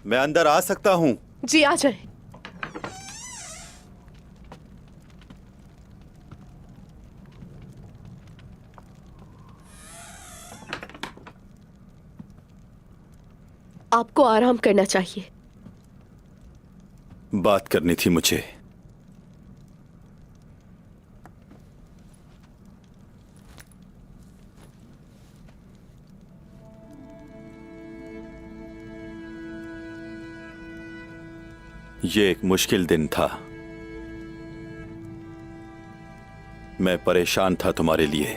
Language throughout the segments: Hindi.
मैं अंदर आ सकता हूं? जी आ जाए। आपको आराम करना चाहिए। बात करनी थी मुझे। ये एक मुश्किल दिन था। मैं परेशान था तुम्हारे लिए।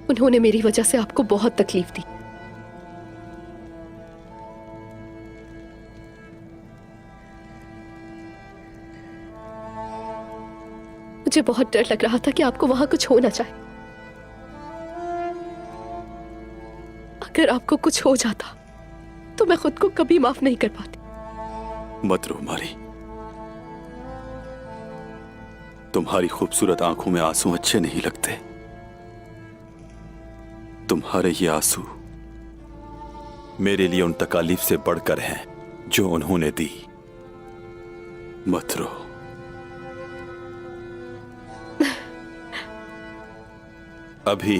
उन्होंने मेरी वजह से आपको बहुत तकलीफ दी। मुझे बहुत डर लग रहा था कि आपको वहां कुछ हो ना जाए। अगर आपको कुछ हो जाता तो मैं खुद को कभी माफ नहीं कर पाती। मत रो मारी। तुम्हारी खूबसूरत आंखों में आंसू अच्छे नहीं लगते। तुम्हारे ये आंसू मेरे लिए उन तकालीफ से बढ़कर हैं जो उन्होंने दी। मत रो। अभी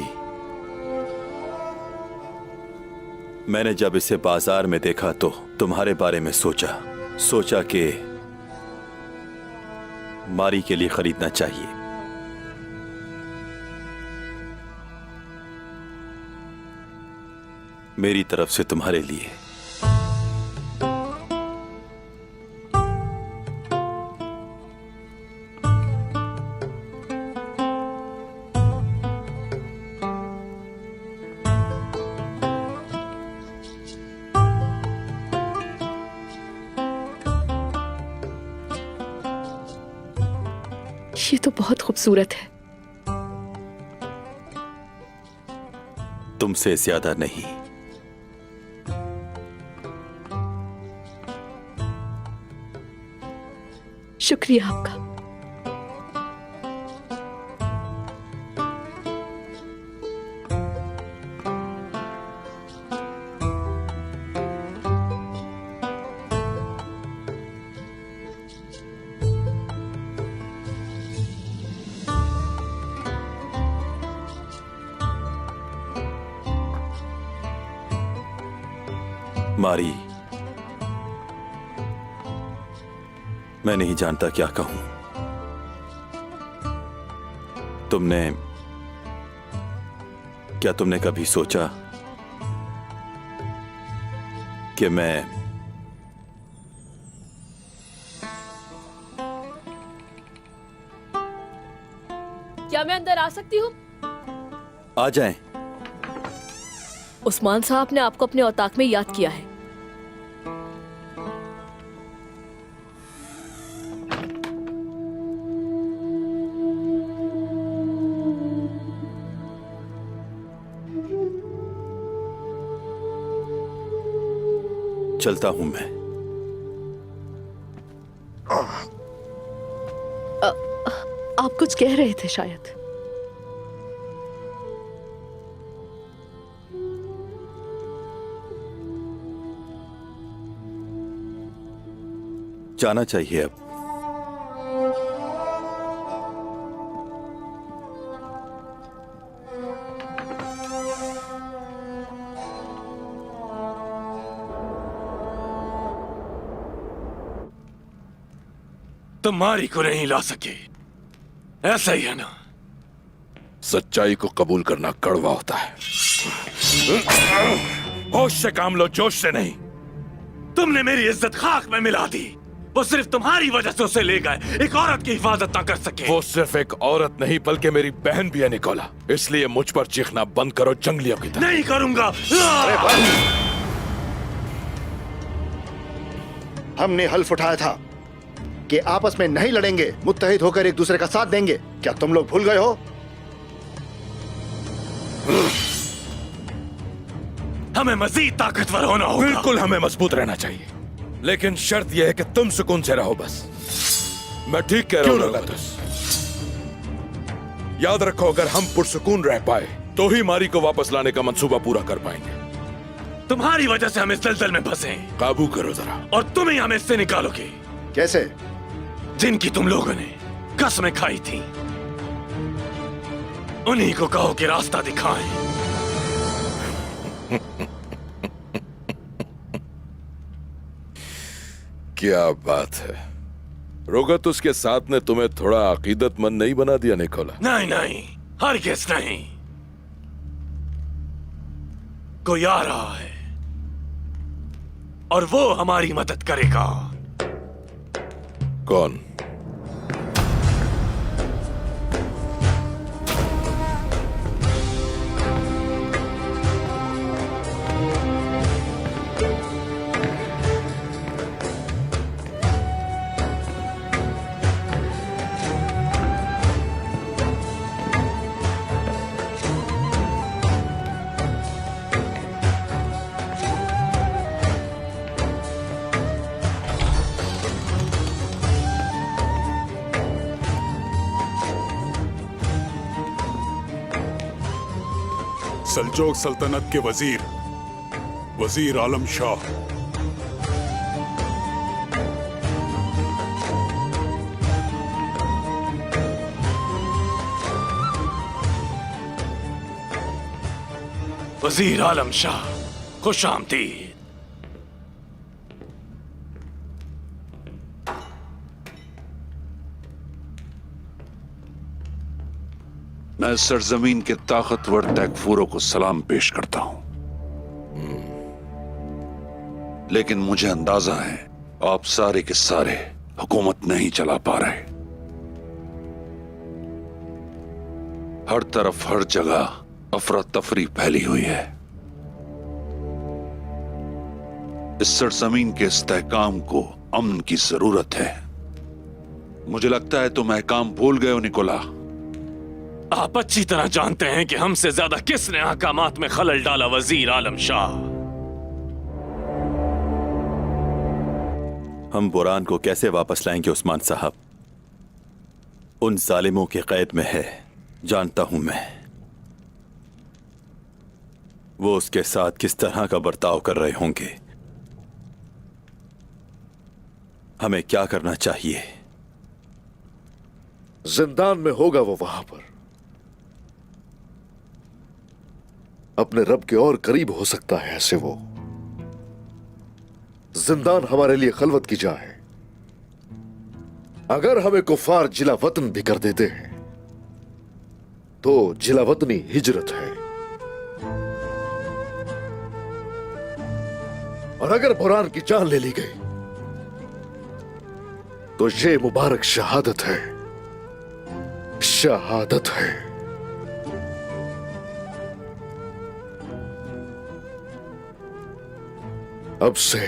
मैंने जब इसे बाजार में देखा तो तुम्हारे बारे में सोचा कि मारी के लिए खरीदना चाहिए। मेरी तरफ से तुम्हारे लिए। ये तो बहुत खूबसूरत है। तुमसे ज्यादा नहीं। शुक्रिया आपका। मारी, मैं नहीं जानता क्या कहूं। क्या तुमने कभी सोचा कि मैं क्या मैं अंदर आ सकती हूँ? आ जाएं? उस्मान साहब ने आपको अपने औताक में याद किया है। चलता हूं मैं। आप कुछ कह रहे थे शायद। जाना चाहिए अब। तुम मारी को नहीं ला सके, ऐसा ही है ना? सच्चाई को कबूल करना कड़वा होता है। होश से काम लो, जोश से नहीं। तुमने मेरी इज्जत खाक में मिला दी। वो सिर्फ तुम्हारी वजह से उसे ले गए, एक औरत की हिफाजत ना कर सके। वो सिर्फ एक औरत नहीं बल्कि मेरी बहन भी है निकोला। इसलिए मुझ पर चीखना बंद करो जंगलियों की तरह। नहीं करूंगा। हमने हल्फ उठाया था कि आपस में नहीं लड़ेंगे, मुत्तहिद होकर एक दूसरे का साथ देंगे। क्या तुम लोग भूल गए हो? हमें मजीद ताकतवर होना होगा। बिल्कुल, हमें मजबूत रहना चाहिए, लेकिन शर्त यह है कि तुम सुकून से रहो बस। मैं ठीक कह रहा हूं लगातस। याद रखो, अगर हम पुरसुकून रह पाए तो ही मारी को वापस लाने का मंसूबा पूरा कर पाएंगे। तुम्हारी वजह से हम इस दलदल में फंसे हैं। काबू करो जरा। और तुम ही हमें इससे निकालोगे। कैसे? जिनकी तुम लोगों ने कसमें खाई थी, उन्हीं को कहो कि रास्ता दिखाएं। क्या बात है, रोगत उसके साथ ने तुम्हें थोड़ा अकीदतमंद नहीं बना दिया निकोला? नहीं नहीं, हरगिज़ नहीं। कोई आ रहा है और वो हमारी मदद करेगा। कौन? सल्जोक सल्तनत के वजीर आलम शाह। वजीर आलम शाह, खुश आमदीद। मैं सरजमीन के ताकतवर तैकफूरों को सलाम पेश करता हूं, लेकिन मुझे अंदाजा है आप सारे के सारे हुकूमत नहीं चला पा रहे। हर तरफ हर जगह अफरा तफरी फैली हुई है। इस सरजमीन के इस्तेहकाम को अमन की जरूरत है। मुझे लगता है तुम अहकाम भूल गए हो निकोला। आप अच्छी तरह जानते हैं कि हमसे ज्यादा किसने अहकामात में खलल डाला। वजीर आलम शाह, हम बुरान को कैसे वापस लाएंगे उस्मान साहब? उन जालिमों के कैद में है, जानता हूं मैं। वो उसके साथ किस तरह का बर्ताव कर रहे होंगे। हमें क्या करना चाहिए? जिंदान में होगा वो वहां पर, अपने रब के और करीब हो सकता है ऐसे वो। जिंदान हमारे लिए खलवत की जगह है। अगर हमें कुफार जिला वतन भी कर देते हैं तो जिला वतनी हिजरत है, और अगर बुरान की जान ले ली गई तो ये मुबारक शहादत है, शहादत है। अब से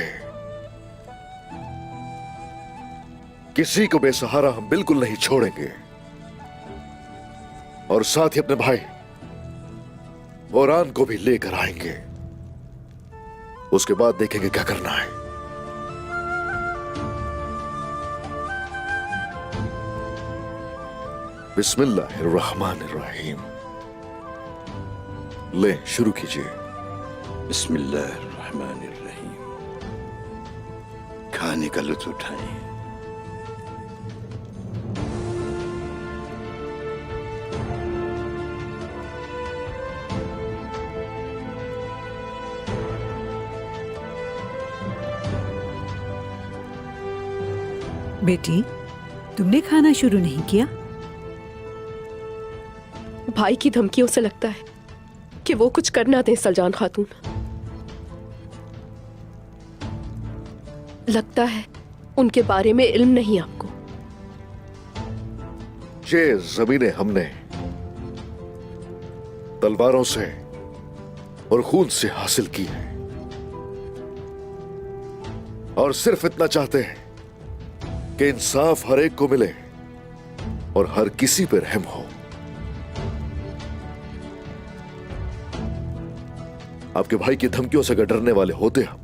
किसी को बेसहारा हम बिल्कुल नहीं छोड़ेंगे, और साथ ही अपने भाई बोरान को भी लेकर आएंगे। उसके बाद देखेंगे क्या करना है। बिस्मिल्लाहिर्रहमानिर्रहीम। ले शुरू कीजिए। बिस्मिल्लाहिर्रहमानिर्रहीम। खाने का लुत्फ उठाएं। बेटी, तुमने खाना शुरू नहीं किया? भाई की धमकियों से लगता है कि वो कुछ करना दें सलजान खातून। लगता है उनके बारे में इल्म नहीं आपको। ये जमीनें हमने तलवारों से और खून से हासिल की है, और सिर्फ इतना चाहते हैं कि इंसाफ हर एक को मिले और हर किसी पर रहम हो। आपके भाई की धमकियों से अगर डरने वाले होते हम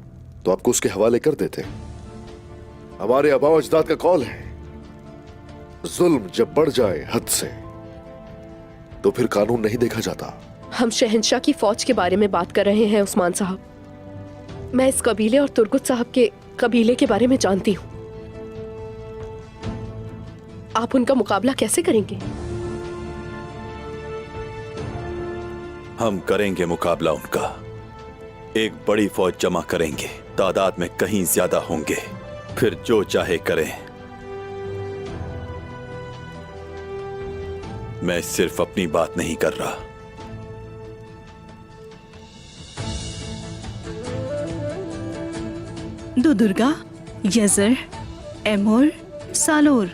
तो आपको उसके हवाले कर देते। हमारे आबा अजदाद का कौल है जुल्म जब बढ़ जाए हद से तो फिर कानून नहीं देखा जाता। हम शहंशाह की फौज के बारे में बात कर रहे हैं उस्मान साहब। मैं इस कबीले और तुर्गुत साहब के कबीले के बारे में जानती हूँ। आप उनका मुकाबला कैसे करेंगे? हम करेंगे मुकाबला उनका। एक बड़ी फौज जमा करेंगे, तादाद में कहीं ज्यादा होंगे, फिर जो चाहे करें। मैं सिर्फ अपनी बात नहीं कर रहा। दो दुर्गा, यजर, एमोर, सालोर,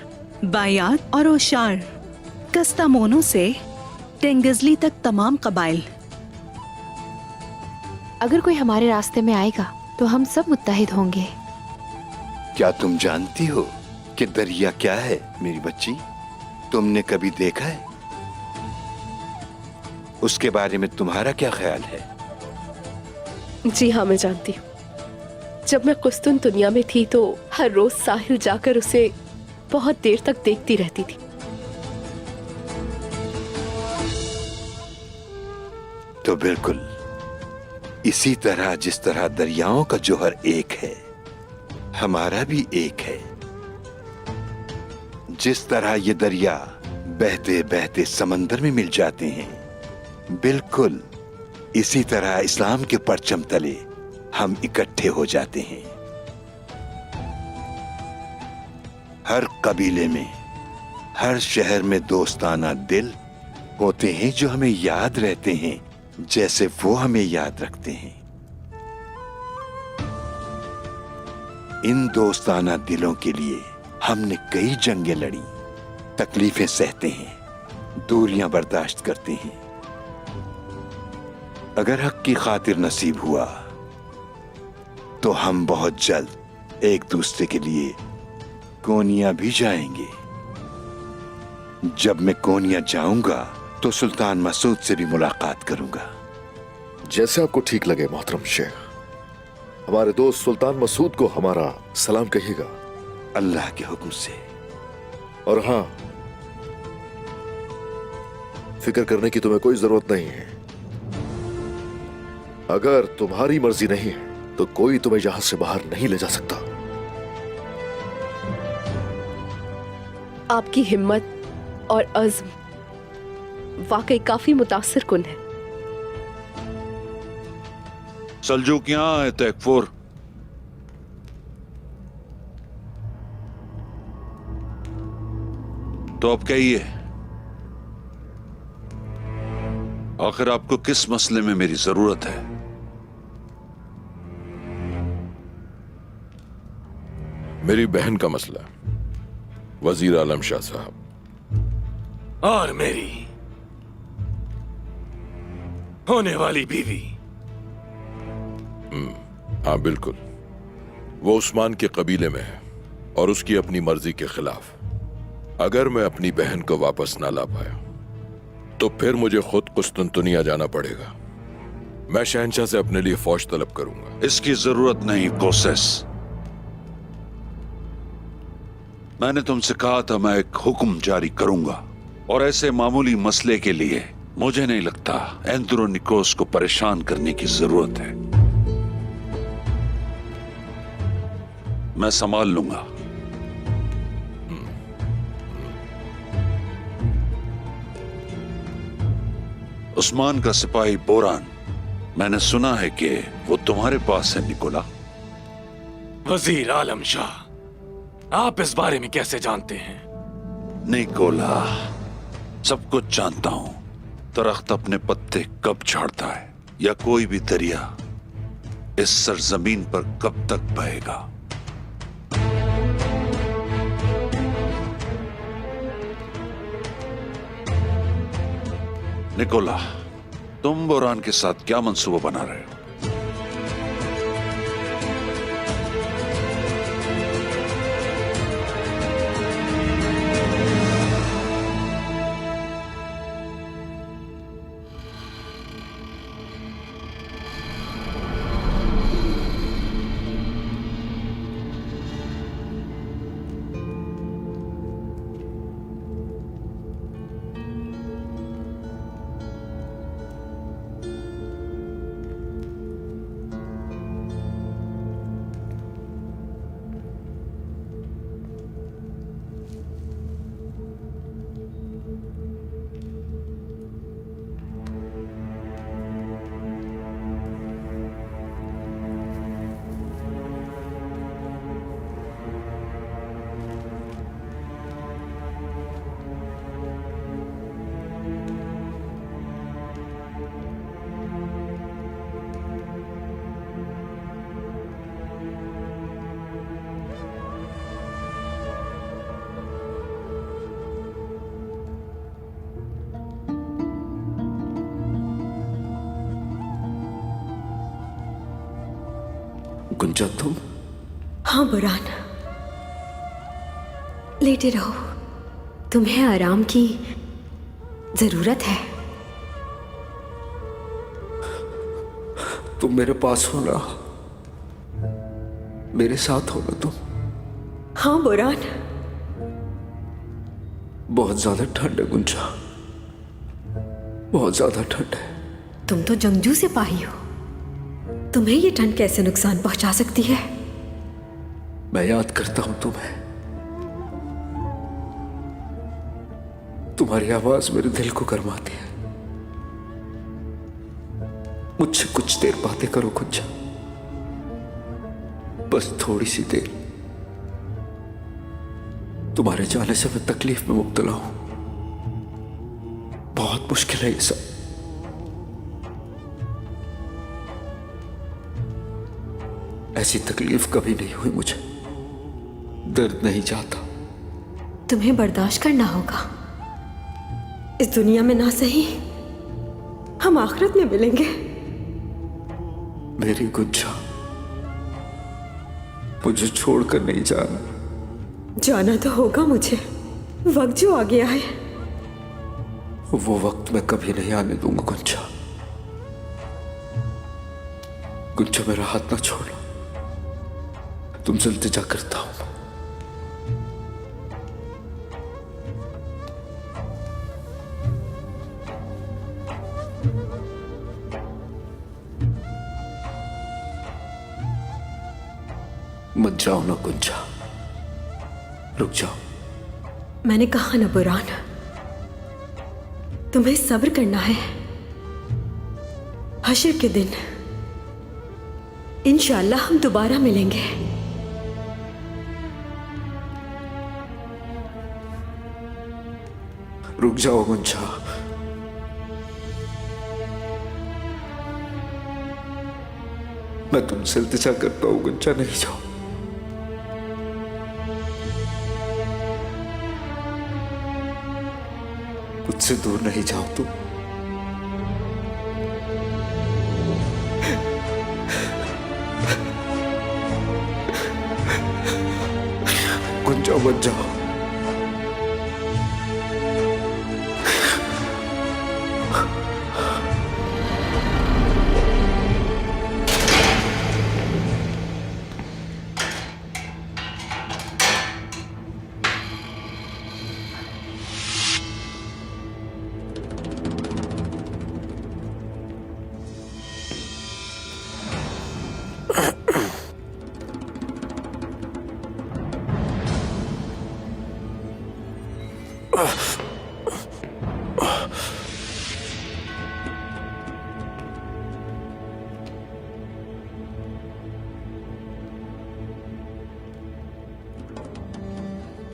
बायात और ओशार, कस्तामोनो से टेंगजली तक तमाम कबाइल। अगर कोई हमारे रास्ते में आएगा तो हम सब मुत्तहिद होंगे। क्या तुम जानती हो कि दरिया क्या है मेरी बच्ची? तुमने कभी देखा है? उसके बारे में तुम्हारा क्या ख्याल है? जी हाँ, मैं जानती हूँ। जब मैं कुस्तुन दुनिया में थी तो हर रोज साहिल जाकर उसे बहुत देर तक देखती रहती थी। तो बिल्कुल इसी तरह जिस तरह दरियाओं का जौहर एक है, हमारा भी एक है। जिस तरह ये दरिया बहते बहते समंदर में मिल जाते हैं, बिल्कुल इसी तरह इस्लाम के परचम तले हम इकट्ठे हो जाते हैं। हर कबीले में, हर शहर में दोस्ताना दिल होते हैं जो हमें याद रहते हैं जैसे वो हमें याद रखते हैं। इन दोस्ताना दिलों के लिए हमने कई जंगें लड़ी, तकलीफें सहते हैं, दूरियां बर्दाश्त करते हैं। अगर हक की खातिर नसीब हुआ तो हम बहुत जल्द एक दूसरे के लिए कोनिया भी जाएंगे। जब मैं कोनिया जाऊंगा तो सुल्तान मसूद से भी मुलाकात करूंगा। जैसे आपको ठीक लगे मोहतरम शेख। हमारे दोस्त सुल्तान मसूद को हमारा सलाम कहिएगा। अल्लाह के हुक्म से। और हां, फिक्र करने की तुम्हें कोई जरूरत नहीं है। अगर तुम्हारी मर्जी नहीं है तो कोई तुम्हें यहां से बाहर नहीं ले जा सकता। आपकी हिम्मत और अज़्म वाकई काफी मुतासिर कुन है। सल्जूक यहां है तैकफुर। तो अब कहिए, आखिर आपको किस मसले में मेरी जरूरत है? मेरी बहन का मसला, वजीर आलम शाह साहब। और मेरी होने वाली बीवी। हाँ बिल्कुल, वो उस्मान के कबीले में है और उसकी अपनी मर्जी के खिलाफ। अगर मैं अपनी बहन को वापस ना ला पाया तो फिर मुझे खुद कुस्तुनतुनिया जाना पड़ेगा। मैं शहंशाह से अपने लिए फौज तलब करूंगा। इसकी जरूरत नहीं कोसेस। मैंने तुमसे कहा था मैं एक हुक्म जारी करूंगा, और ऐसे मामूली मसले के लिए मुझे नहीं लगता एंद्रोनिकोस को परेशान करने की जरूरत है। मैं संभाल लूंगा। उस्मान का सिपाही बोरान, मैंने सुना है कि वो तुम्हारे पास है निकोला। वजीर आलम शाह, आप इस बारे में कैसे जानते हैं? निकोला, सब कुछ जानता हूं। दरख्त अपने पत्ते कब झाड़ता है, या कोई भी दरिया इस सरजमीन पर कब तक बहेगा। निकोला, तुम बोरान के साथ क्या मंसूबा बना रहे हो? गुंजा तुम? हाँ बुरान, लेटे रहो, तुम्हें आराम की जरूरत है। तुम मेरे पास हो ना, मेरे साथ हो ना तुम? हाँ बुरान। बहुत ज्यादा ठंड है गुंजा, बहुत ज्यादा ठंड है। तुम तो जंगजू सिपाही हो, तुम्हें ये ठंड कैसे नुकसान पहुंचा सकती है? मैं याद करता हूं तुम्हें, तुम्हारी आवाज मेरे दिल को गरमाती है। मुझसे कुछ देर बातें करो गुंजा, बस थोड़ी सी देर। तुम्हारे जाने से मैं तकलीफ में मुब्तला हूं, बहुत मुश्किल है ये सब। ऐसी तकलीफ कभी नहीं हुई मुझे, दर्द नहीं जाता। तुम्हें बर्दाश्त करना होगा, इस दुनिया में ना सही, हम आखिरत में मिलेंगे। मेरी गुंजा, मुझे छोड़कर नहीं जाना। जाना तो होगा मुझे, वक्त जो आ गया है। वो वक्त मैं कभी नहीं आने दूंगा गुंजा। गुंजा मेरा हाथ ना छोड़ो, तुमसे इल्तिजा करता हूं। मत जाओ ना गुंजा, रुक जाओ। मैंने कहा ना बुरान, तुम्हें सब्र करना है। हश्र के दिन इंशाअल्लाह हम दोबारा मिलेंगे। रुक जाओ गुंजा, मैं तुमसे इल्तिजा करता हूं गुंजा, नहीं जाओ। मुझसे दूर नहीं जाओ तुम। गुंजा मत जाओ।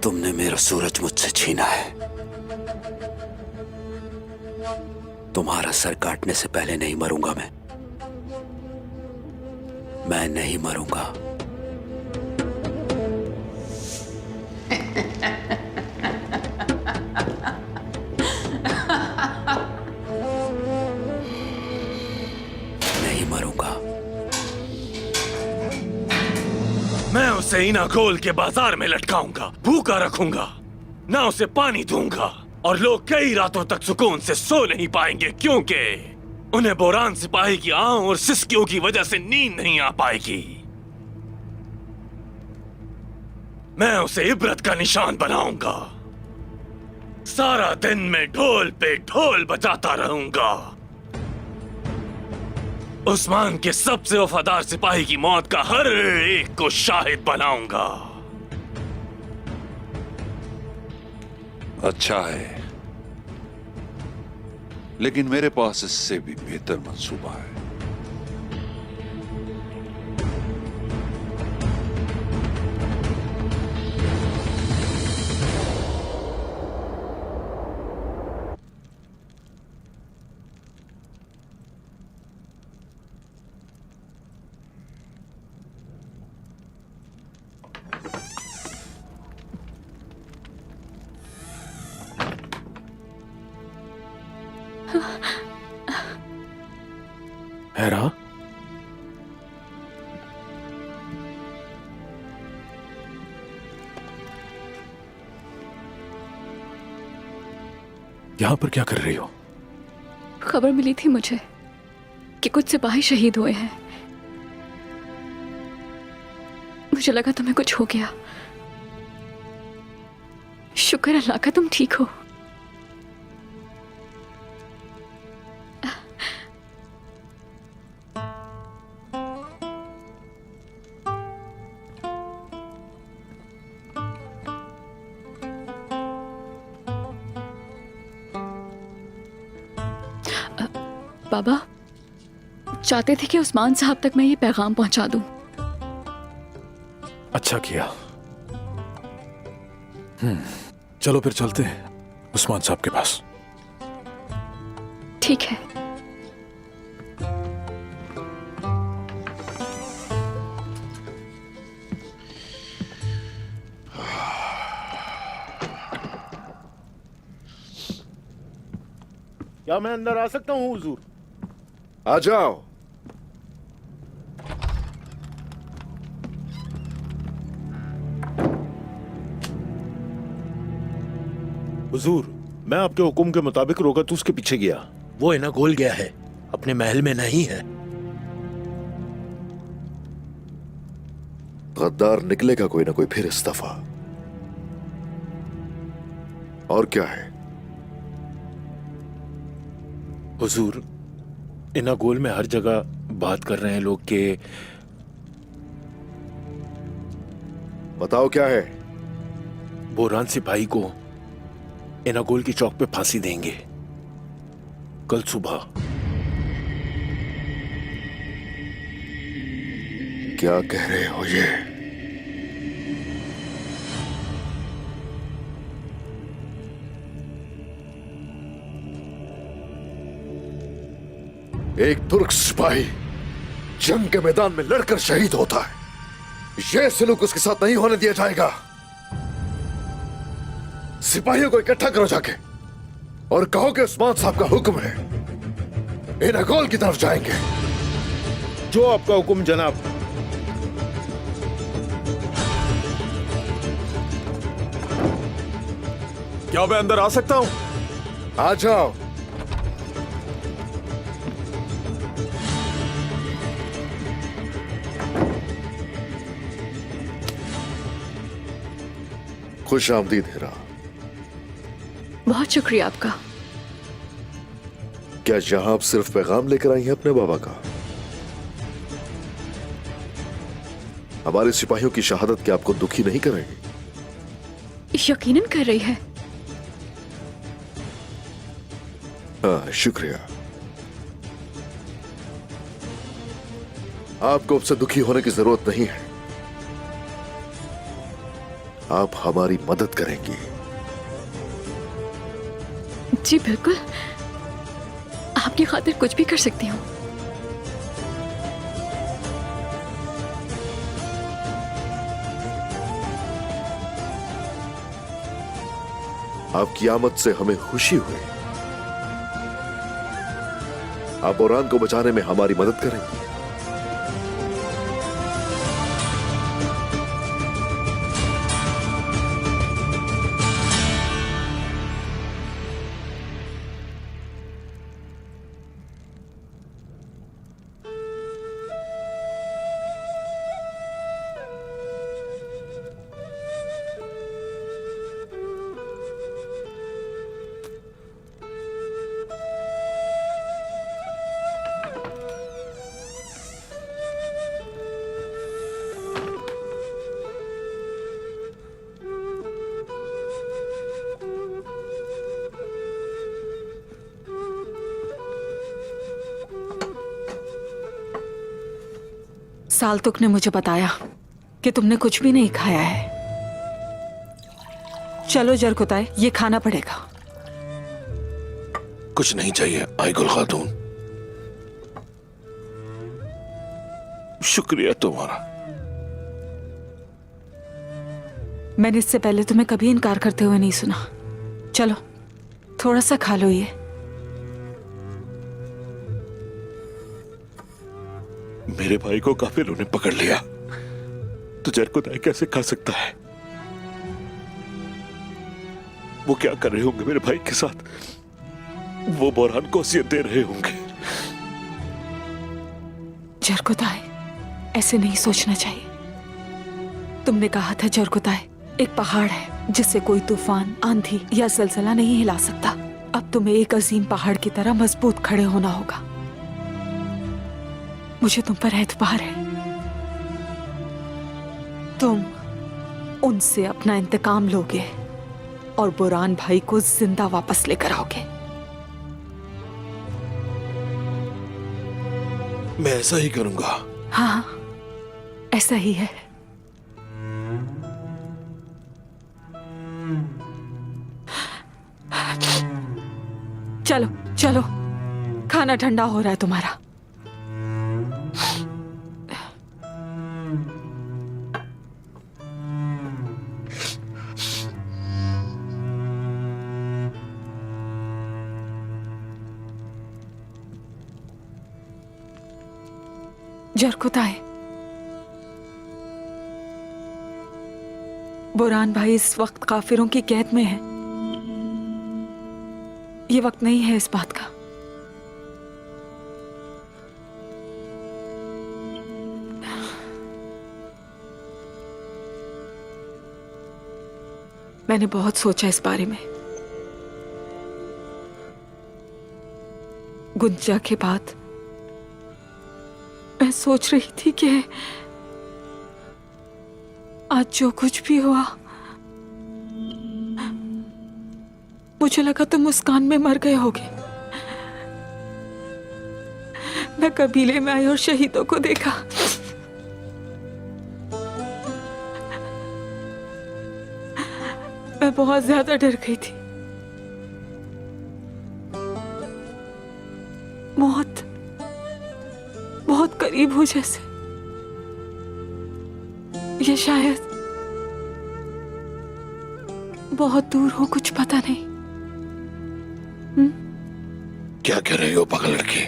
तुमने मेरा सूरज मुझसे छीना है। तुम्हारा सर काटने से पहले नहीं मरूंगा मैं नहीं मरूंगा। नहीं मरूंगा। मैं उसे इना गोल के बाजार में लटकाऊंगा, भूखा रखूंगा, ना उसे पानी दूंगा, और लोग कई रातों तक सुकून से सो नहीं पाएंगे, क्योंकि उन्हें बोरान सिपाही की आंख और सिसकियों की वजह से नींद नहीं आ पाएगी। मैं उसे इबरत का निशान बनाऊंगा। सारा दिन मैं ढोल पे ढोल बजाता रहूंगा। उस्मान के सबसे वफादार सिपाही की मौत का हर एक को शाहिद बनाऊंगा। अच्छा है, लेकिन मेरे पास इससे भी बेहतर मंसूबा है। हैरा, यहाँ पर क्या कर रही हो? खबर मिली थी मुझे कि कुछ सिपाही शहीद हुए हैं। मुझे लगा तुम्हें कुछ हो गया। शुक्र अल्लाह का तुम ठीक हो। बाबा चाहते थे कि उस्मान साहब तक मैं ये पैगाम पहुंचा दूं। अच्छा किया। चलो फिर चलते हैं उस्मान साहब के पास। ठीक है। क्या मैं अंदर आ सकता हूँ हुजूर? आ जाओ। हुजूर, मैं आपके हुक्म के मुताबिक रोगत उसके पीछे गया। वो है ना गोल गया है, अपने महल में नहीं है। गद्दार निकलेगा कोई ना कोई फिर इस दफा। और क्या है? हुजूर, इना गोल में हर जगह बात कर रहे हैं लोग के। बताओ क्या है? बोरान सिपाही को इनागोल की चौक पे फांसी देंगे कल सुबह। क्या कह रहे हो ये? एक तुर्क सिपाही जंग के मैदान में लड़कर शहीद होता है, यह सलूक उसके साथ नहीं होने दिया जाएगा। सिपाहियों को इकट्ठा करो जाके और कहो कि उस्मान साहब का हुक्म है, इनागोल की तरफ जाएंगे। जो आपका हुक्म जनाब। क्या मैं अंदर आ सकता हूं? आ जाओ। खुश आमदीद हेरा। बहुत शुक्रिया आपका। क्या यहां आप सिर्फ पैगाम लेकर आई हैं अपने बाबा का? हमारे सिपाहियों की शहादत क्या आपको दुखी नहीं करेगी? यकीनन कर रही है। हाँ, शुक्रिया। आपको अब से दुखी होने की जरूरत नहीं है। आप हमारी मदद करेंगी। जी बिल्कुल, आपकी खातिर कुछ भी कर सकती हूँ। आपकी आमद से हमें खुशी हुई। आप बोरान को बचाने में हमारी मदद करेंगी। सालतुक ने मुझे बताया कि तुमने कुछ भी नहीं खाया है। चलो जरकुताए, ये खाना पड़ेगा। कुछ नहीं चाहिए आइगुल खातून, शुक्रिया तुम्हारा। मैंने इससे पहले तुम्हें कभी इनकार करते हुए नहीं सुना। चलो थोड़ा सा खा लो ये। मेरे भाई को काफिरों ने पकड़ लिया तो जरकुताई कैसे खा सकता है? वो क्या कर रहे होंगे मेरे भाई के साथ? वो बोरान को असियत दे रहे होंगे। जरकुताए, ऐसे नहीं सोचना चाहिए। तुमने कहा था जरकुताए एक पहाड़ है जिससे कोई तूफान, आंधी या जलजला नहीं हिला सकता। अब तुम्हें एक अजीम पहाड़ की तरह मजबूत खड़े होना होगा। मुझे तुम पर एतबार है। तुम उनसे अपना इंतकाम लोगे और बुरान भाई को जिंदा वापस लेकर आओगे। मैं ऐसा ही करूंगा। हाँ, ऐसा ही है। चलो चलो, खाना ठंडा हो रहा है तुम्हारा। जरकुताए, बुरान भाई इस वक्त काफिरों की कैद में है। ये वक्त नहीं है इस बात का। मैंने बहुत सोचा इस बारे में। गुंजा के बाद मैं सोच रही थी कि आज जो कुछ भी हुआ, मुझे लगा तुम मुस्कान में मर गए होगे। मैं कबीले में आई और शहीदों को देखा। मैं बहुत ज्यादा डर गई थी। मौत बहुत करीब हो जैसे। ये शायद बहुत दूर हो, कुछ पता नहीं। क्या कह रहे हो पागल लड़की?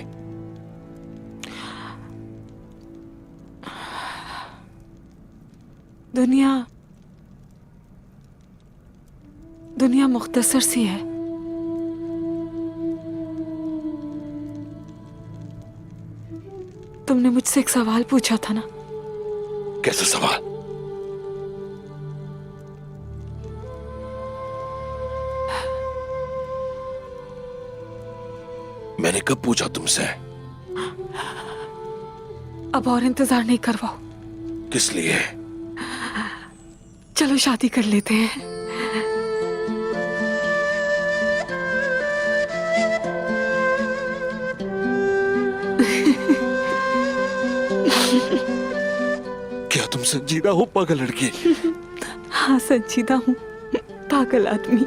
दुनिया मुख्तसर सी है। तुमने मुझसे एक सवाल पूछा था ना? कैसा सवाल? मैंने कब पूछा तुमसे? अब और इंतजार नहीं करवाओ। किस लिए? चलो शादी कर लेते हैं। क्या तुम संजीदा हो पागल लड़की? हाँ, संजीदा हूँ, पागल आदमी।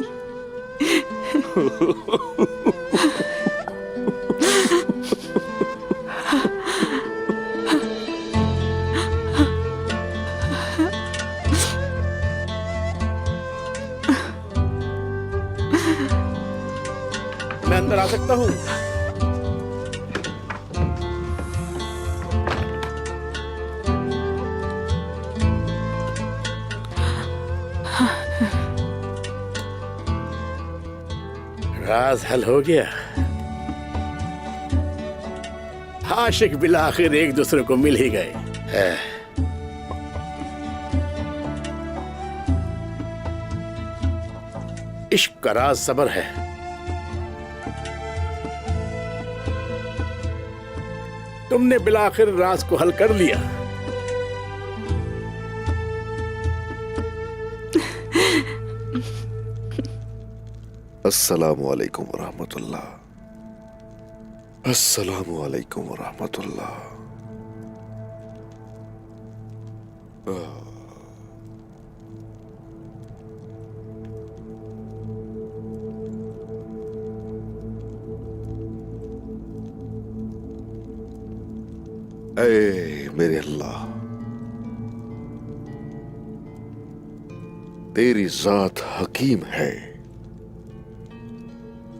मैं अंदर आ सकता हूँ? राज हल हो गया। आशिक बिलाखिर एक दूसरे को मिल ही गए। इश्क का राज सब्र है। तुमने बिलाखिर राज को हल कर लिया। अस्सलामु अलैकुम वरहमतुल्लाह। अस्सलामु अलैकुम वरहमतुल्लाह। ऐ मेरे अल्लाह, तेरी जात हकीम है।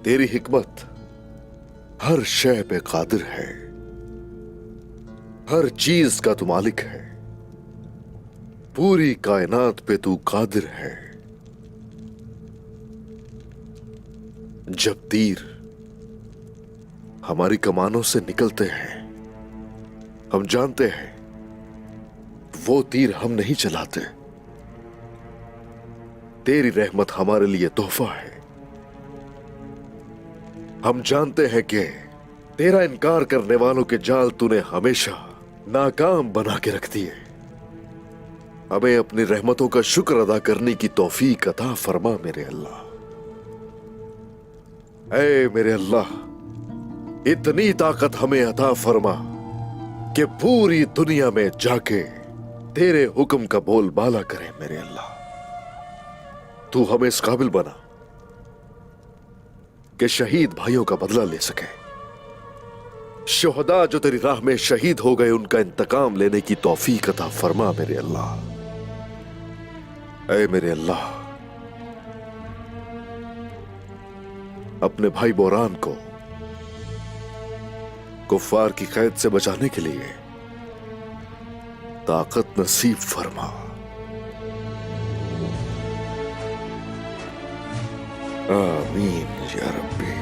तेरी हिकमत हर शय पे कादिर है। हर चीज का तू मालिक है। पूरी कायनात पे तू कादिर है। जब तीर हमारी कमानों से निकलते हैं, हम जानते हैं वो तीर हम नहीं चलाते। तेरी रहमत हमारे लिए तोहफा है। हम जानते हैं कि तेरा इनकार करने वालों के जाल तूने हमेशा नाकाम बना के रख दिए। हमें अपनी रहमतों का शुक्र अदा करने की तौफीक अता फरमा मेरे अल्लाह। ऐ मेरे अल्लाह, इतनी ताकत हमें अता फरमा कि पूरी दुनिया में जाके तेरे हुक्म का बोलबाला करें मेरे अल्लाह। तू हमें इस काबिल बना कि शहीद भाइयों का बदला ले सके। शुहदा जो तेरी राह में शहीद हो गए उनका इंतकाम लेने की तौफीक अता फरमा मेरे अल्लाह। ऐ मेरे अल्लाह, अपने भाई बोरान को कुफ्फार की कैद से बचाने के लिए ताकत नसीब फरमा। आमीन या रब्बी।